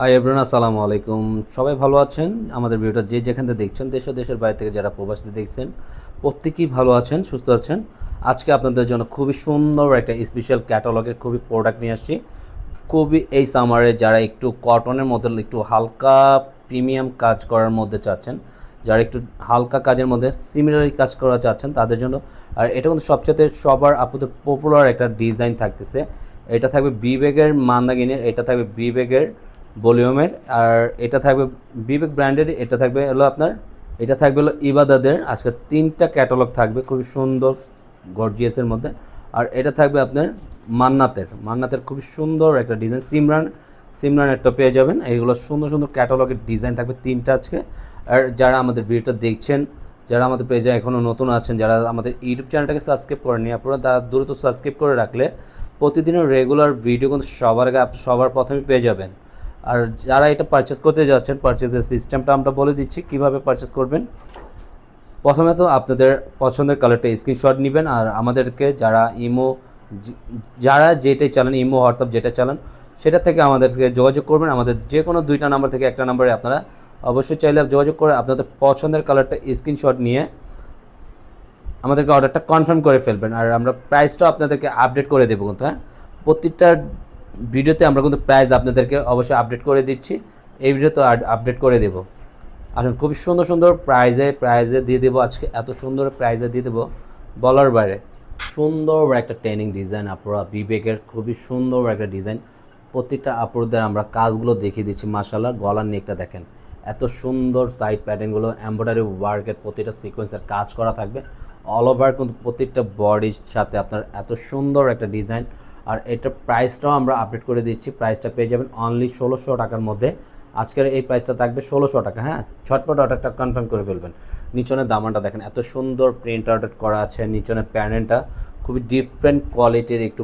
Hi everyone, আসসালামু আলাইকুম। সবাই ভালো আছেন? আমাদের ভিডিওটা যে যেখান থেকে দেখছেন, দেশ ও দেশের বাইরে থেকে যারা প্রবাসীতে দেখছেন, প্রত্যেকেই ভালো আছেন, সুস্থ আছেন। আজকে আপনাদের জন্য খুবই সুন্দর একটা স্পেশাল ক্যাটালগের খুবই প্রোডাক্ট নিয়ে আসছি। খুবই এই সামারে যারা একটু কটনের মধ্যে একটু হালকা প্রিমিয়াম কাজ করার মধ্যে চাচ্ছেন, যারা একটু হালকা কাজের মধ্যে সিমিলারি কাজ করা চাচ্ছেন তাদের জন্য। আর এটা কিন্তু সবচেয়ে সবার আপাতত পপুলার একটা ডিজাইন থাকতেছে। এটা থাকবে বিবেকের মান্দাগিনের, এটা থাকবে বিবেকের ভলিউমের, আর এটা থাকবে বিবেক ব্র্যান্ডের, এটা থাকবে হলো আপনার, এটা থাকবে হলো ইবাদাদের। আজকে তিনটা ক্যাটালগ থাকবে খুবই সুন্দর গর্জিয়াসের মধ্যে। আর এটা থাকবে আপনার মান্নাতের খুবই সুন্দর একটা ডিজাইন, সিমরান একটা পেয়ে যাবেন। এইগুলো সুন্দর সুন্দর ক্যাটালগের ডিজাইন থাকবে তিনটা আজকে। আর যারা আমাদের ভিডিওটা দেখছেন, যারা আমাদের পেজে এখনও নতুন আছেন, যারা আমাদের ইউটিউব চ্যানেলটাকে সাবস্ক্রাইব করেননি, আপনারা তারা দ্রুত সাবস্ক্রাইব করে রাখলে প্রতিদিনের রেগুলার ভিডিও কিন্তু সবার আগে সবার প্রথমে পেয়ে যাবেন। আর যারা এটা পারচেস করতে যাচ্ছেন, পারচেসের সিস্টেমটা আমরা বলে দিচ্ছি কীভাবে পারচেস করবেন। প্রথমে তো আপনাদের পছন্দের কালারটা স্ক্রিনশট নেবেন, আর আমাদেরকে যারা যেটাই চালান, ইমো হোয়াটসঅ্যাপ যেটা চালান, সেটা থেকে আমাদেরকে যোগাযোগ করবেন। আমাদের যে কোনো দুইটা নাম্বার থেকে একটা নাম্বারে আপনারা অবশ্যই চাইলে যোগাযোগ করে আপনাদের পছন্দের কালারটা স্ক্রিনশট নিয়ে আমাদেরকে অর্ডারটা কনফার্ম করে ফেলবেন। আর আমরা প্রাইসটাও আপনাদেরকে আপডেট করে দেবো কিন্তু, হ্যাঁ, প্রত্যেকটা ভিডিওতে আমরা কিন্তু প্রাইস আপনাদেরকে অবশ্যই আপডেট করে দিচ্ছি। এই ভিডিওতে আপডেট করে দেবো। আসুন, খুবই সুন্দর সুন্দর প্রাইজে দিয়ে দেবো আজকে, এত সুন্দর প্রাইজে দিয়ে দেবো বলার বাইরে। সুন্দর একটা ট্রেনিং ডিজাইন আপনারা বিবেকের, খুবই সুন্দর একটা ডিজাইন। প্রত্যেকটা আপুরদের আমরা কাজগুলো দেখিয়ে দিচ্ছি। মাশাআল্লাহ, গলার নেকটা দেখেন, এত সুন্দর সাইড প্যাটার্নগুলো, এমব্রয়ডারি ওয়ার্কের প্রতিটা সিকোয়েন্সের কাজ করা থাকবে অল ওভার, কিন্তু প্রত্যেকটা বডির সাথে আপনার এত সুন্দর একটা ডিজাইন। আর এটার প্রাইসটাও আমরা আপডেট করে দিচ্ছি। প্রাইসটা পেয়ে যাবেন অনলি 1600 টাকার মধ্যে। আজকের এই প্রাইসটা থাকবে 1600 টাকা। হ্যাঁ, ঝটপট অর্ডারটা কনফার্ম করে ফেলবেন। নিচনের দামানটা দেখেন, এত সুন্দর প্রিন্ট আউট করা আছে। নিচনের প্যানেলটা খুবই ডিফারেন্ট কোয়ালিটির একটু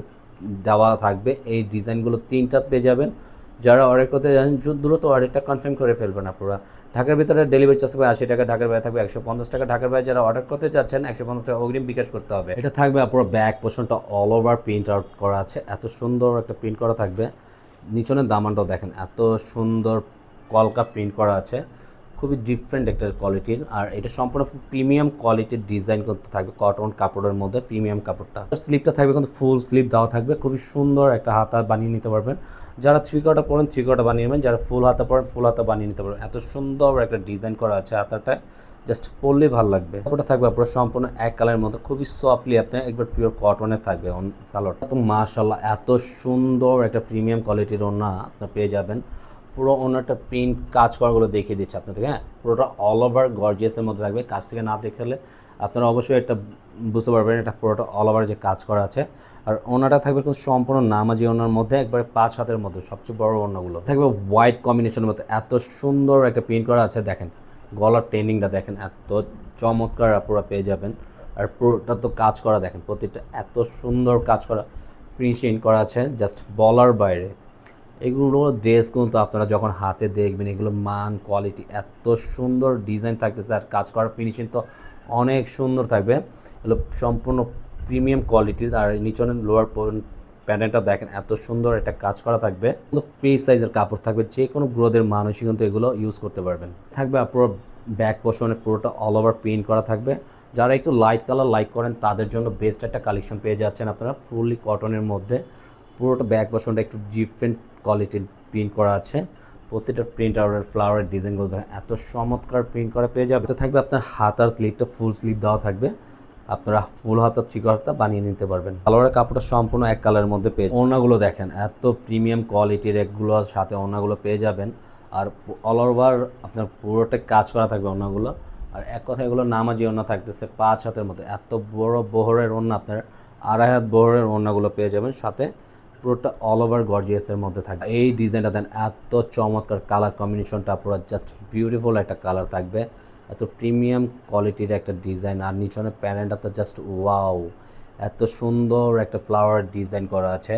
দেওয়া থাকবে। এই ডিজাইনগুলো তিনটা পেয়ে যাবেন। যারা অর্ডার করতে যান দ্রুত অর্ডারটা কনফার্ম করে ফেলবেন আপনারা। ঢাকার ভিতরে ডেলিভারি চার্জ থাকবে 80 টাকা, ঢাকার বাইরে থাকবে 150 টাকা। ঢাকার বাইরে যারা অর্ডার করতে চাচ্ছেন 150 টাকা অগ্রিম বিকাশ করতে হবে। এটা থাকবে আপনার ব্যাক পোর্শনটা অল ওভার প্রিন্ট আউট করা আছে, এত সুন্দর একটা প্রিন্ট করা থাকবে। নিচনের দামানটাও দেখেন, এত সুন্দর কলকা প্রিন্ট করা আছে, খুবই ডিফারেন্ট একটা কোয়ালিটির। আর এটা সম্পূর্ণ প্রিমিয়াম কোয়ালিটির ডিজাইন করতে থাকবে, কটন কাপড়ের মধ্যে প্রিমিয়াম কাপড়টা। স্লিপটা থাকবে কিন্তু ফুল স্লিপ দেওয়া থাকবে, খুবই সুন্দর একটা হাতা বানিয়ে নিতে পারবেন। যারা থ্রি কোয়ার্টার পরেন থ্রি কোয়ার্টার বানিয়ে নেবেন, যারা ফুল হাতা পরেন ফুল হাতা বানিয়ে নিতে পারবেন। এত সুন্দর একটা ডিজাইন করা আছে হাতাটায়, জাস্ট পরলেই ভালো লাগবে। কাপড়টা থাকবে আপনার সম্পূর্ণ এক কালারের মধ্যে, খুবই সফটলি আপনার একবার পিওর কটনের থাকবে সালোয়ারটা। তো মাশাআল্লাহ, এত সুন্দর একটা প্রিমিয়াম কোয়ালিটির ওড়না আপনার পেয়ে যাবেন। পুরো ওনারটা প্রিন্ট কাজ করাগুলো দেখিয়ে দিচ্ছে আপনাদেরকে। হ্যাঁ, পুরোটা অল ওভার গর্জিয়াসের মধ্যে থাকবে। কাছ থেকে না দেখলে আপনারা অবশ্যই একটা বুঝতে পারবেন এটা পুরোটা অল ওভার যে কাজ করা আছে। আর ওনাটা থাকবে কিন্তু সম্পূর্ণ নামাজি ওনার মধ্যে, একবারে 5 হাতের মধ্যে সবচেয়ে বড় ওনাগুলো থাকবে হোয়াইট কম্বিনেশনের মধ্যে। এত সুন্দর একটা প্রিন্ট করা আছে, দেখেন গলার ট্রেনিংটা দেখেন, এত চমৎকার পুরো পেয়ে যাবেন। আর পুরোটা তো কাজ করা দেখেন, প্রতিটা এত সুন্দর কাজ করা ফিনিশিং করা আছে, জাস্ট বলার বাইরে। এগুলো ড্রেস কিন্তু আপনারা যখন হাতে দেখবেন, এগুলো মান কোয়ালিটি এত সুন্দর ডিজাইন থাকতেছে, আর কাজ করার ফিনিশিং তো অনেক সুন্দর থাকবে। এগুলো সম্পূর্ণ প্রিমিয়াম কোয়ালিটির। আর নিচনের লোয়ার প্যান্টটা দেখেন, এত সুন্দর একটা কাজ করা থাকবে, ফ্রি সাইজের কাপড় থাকবে। যে কোনো গ্রোদের মানুষই কিন্তু এগুলো ইউজ করতে পারবেন। থাকবে আপনার ব্যাক পোর্শনে পুরোটা অল ওভার প্রিন্ট করা থাকবে। যারা একটু লাইট কালার লাইক করেন তাদের জন্য বেস্ট একটা কালেকশন পেয়ে যাচ্ছেন আপনারা, ফুললি কটনের মধ্যে। পুরোটা ব্যাক পোর্শনটা একটু ডিফারেন্ট কোয়ালিটির প্রিন্ট করা আছে। প্রতিটা প্রিন্ট আউটের ফ্লাওয়ারের ডিজাইনগুলো দেখেন, এত চমৎকার প্রিন্ট করা পেয়ে যাবে। তো থাকবে আপনার হাতার স্লিভটা ফুল স্লিভ দেওয়া থাকবে, আপনারা ফুল হাতা থ্রি হাতা বানিয়ে নিতে পারবেন। সালোয়ারের কাপড়টা সম্পূর্ণ এক কালারের মধ্যে পেয়ে, ওড়নাগুলো দেখেন এত প্রিমিয়াম কোয়ালিটির, এগুলোর সাথে ওড়নাগুলো পেয়ে যাবেন। আর অল ওভার আপনার পুরোটা কাজ করা থাকবে ওড়নাগুলো। আর এক কথা এগুলো নামাজি ওড়না থাকতেছে 5 হাতের মধ্যে, এত বড় বহরের ওড়না আপনার 2.5 হাত বহরের ওড়নাগুলো পেয়ে যাবেন। সাথে পুরোটা অল ওভার গর্জিয়াসের মধ্যে থাকবে। এই ডিজাইনটা দেন, এত চমৎকার কালার কম্বিনেশনটা পুরো জাস্ট বিউটিফুল একটা কালার থাকবে, এত প্রিমিয়াম কোয়ালিটির একটা ডিজাইন। আর নিচনের প্যানেলটা তো জাস্ট ওয়াও, এত সুন্দর একটা ফ্লাওয়ার ডিজাইন করা আছে,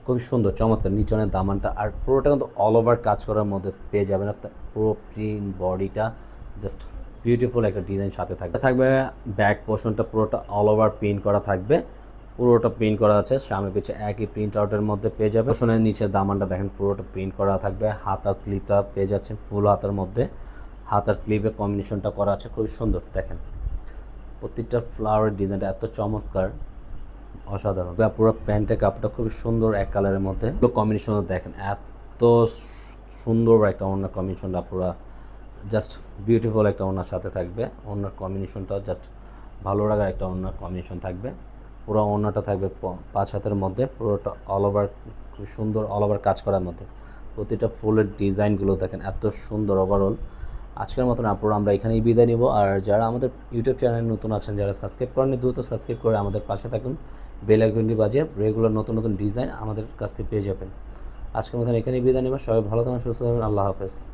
খুবই সুন্দর চমৎকার নিচনের দামানটা। আর পুরোটা কিন্তু অল ওভার কাজ করার মধ্যে পেয়ে যাবেন। পুরো প্রিন্ট বডিটা জাস্ট বিউটিফুল একটা ডিজাইন সাথে থাকবে। ব্যাক পোর্শনটা পুরোটা অল ওভার প্রিন্ট করা থাকবে, পুরোটা প্রিন্ট করা আছে, সামনে পিছে একই প্রিন্ট আউটের মধ্যে পেয়ে যাবে। শোনের নিচের দামানটা দেখেন পুরোটা প্রিন্ট করা থাকবে। হাতার স্লিভটা পেয়ে যাচ্ছেন ফুল হাতার মধ্যে, হাতার স্লিভের কম্বিনেশনটা করা আছে খুবই সুন্দর। দেখেন প্রত্যেকটা ফ্লাওয়ারের ডিজাইনটা এত চমৎকার, অসাধারণ। পুরো প্যান্টের কাপড়টা খুবই সুন্দর এক কালারের মধ্যে, পুরো কম্বিনেশনও দেখেন এত সুন্দর একটা ওড়নার কম্বিনেশনটা, পুরো জাস্ট বিউটিফুল একটা ওড়নার সাথে থাকবে। ওড়নার কম্বিনেশনটা জাস্ট ভালো লাগার একটা ওড়নার কম্বিনেশন থাকবে। পুরো ওড়নাটা থাকবে 5 হাতের মধ্যে, পুরোটা অল ওভার খুব সুন্দর অল ওভার কাজ করার মধ্যে। প্রতিটা ফুলের ডিজাইনগুলো দেখেন এত সুন্দর। ওভারঅল আজকের মতন আপুরা আমরা এখানেই বিদায় নিব। আর যারা আমাদের ইউটিউব চ্যানেলে নতুন আছেন, যারা সাবস্ক্রাইব করেননি, দ্রুত সাবস্ক্রাইব করে আমাদের পাশে থাকুন। বেল আইকনটি বাজিয়ে রেগুলার নতুন নতুন ডিজাইন আমাদের কাছ থেকে পেয়ে যাবেন। আজকের মতন এখানেই বিদায় নিব। সবাই ভালো থাকুন, সুস্থ থাকুন। আল্লাহ হাফেজ।